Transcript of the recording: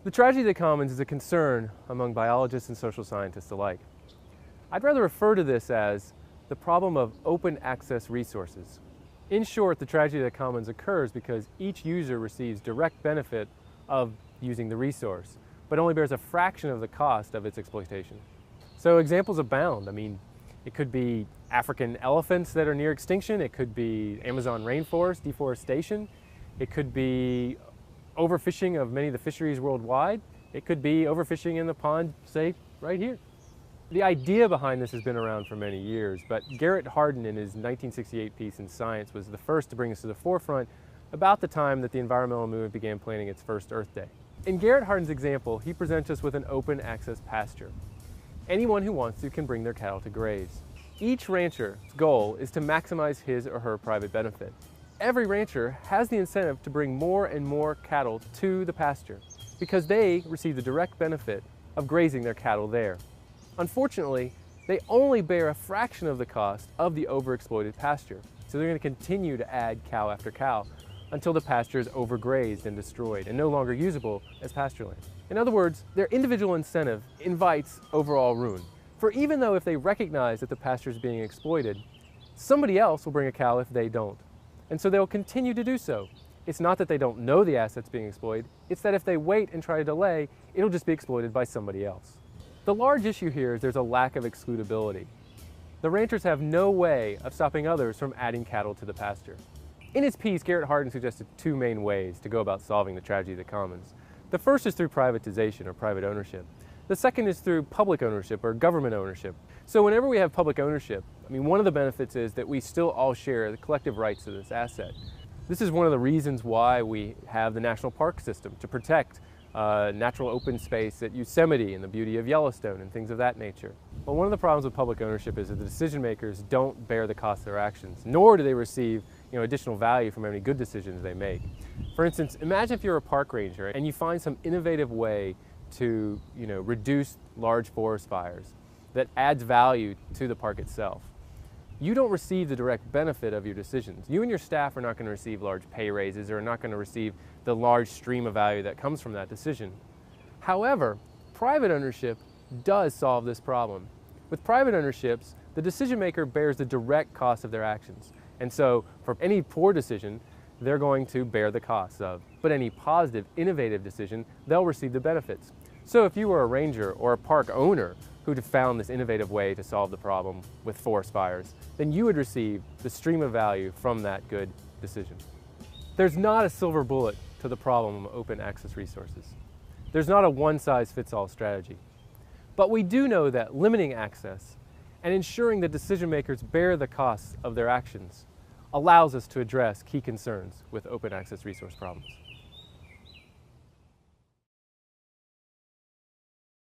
The tragedy of the commons is a concern among biologists and social scientists alike. I'd rather refer to this as the problem of open access resources. In short, the tragedy of the commons occurs because each user receives direct benefit of using the resource, but only bears a fraction of the cost of its exploitation. So examples abound. It could be African elephants that are near extinction. It could be Amazon rainforest deforestation. It could be overfishing of many of the fisheries worldwide. It could be overfishing in the pond, say, right here. The idea behind this has been around for many years, but Garrett Hardin in his 1968 piece in Science was the first to bring this to the forefront about the time that the environmental movement began planning its first Earth Day. In Garrett Hardin's example, he presents us with an open access pasture. Anyone who wants to can bring their cattle to graze. Each rancher's goal is to maximize his or her private benefit. Every rancher has the incentive to bring more and more cattle to the pasture because they receive the direct benefit of grazing their cattle there. Unfortunately, they only bear a fraction of the cost of the overexploited pasture, so they're going to continue to add cow after cow until the pasture is overgrazed and destroyed and no longer usable as pastureland. In other words, their individual incentive invites overall ruin. For even though if they recognize that the pasture is being exploited, somebody else will bring a cow if they don't. And so they'll continue to do so. It's not that they don't know the asset's being exploited, it's that if they wait and try to delay, it'll just be exploited by somebody else. The large issue here is there's a lack of excludability. The ranchers have no way of stopping others from adding cattle to the pasture. In his piece, Garrett Hardin suggested two main ways to go about solving the tragedy of the commons. The first is through privatization or private ownership. The second is through public ownership or government ownership. So whenever we have public ownership, one of the benefits is that we still all share the collective rights to this asset. This is one of the reasons why we have the national park system, to protect natural open space at Yosemite and the beauty of Yellowstone and things of that nature. But one of the problems with public ownership is that the decision makers don't bear the cost of their actions, nor do they receive additional value from any good decisions they make. For instance, imagine if you're a park ranger and you find some innovative way to reduce large forest fires that adds value to the park itself. You don't receive the direct benefit of your decisions. You and your staff are not going to receive large pay raises or are not going to receive the large stream of value that comes from that decision. However, private ownership does solve this problem. With private ownerships, the decision maker bears the direct cost of their actions. And so for any poor decision, they're going to bear the costs of. But any positive, innovative decision, they'll receive the benefits. So if you were a ranger or a park owner who'd found this innovative way to solve the problem with forest fires, then you would receive the stream of value from that good decision. There's not a silver bullet to the problem of open access resources. There's not a one-size-fits-all strategy. But we do know that limiting access and ensuring that decision makers bear the costs of their actions allows us to address key concerns with open access resource problems.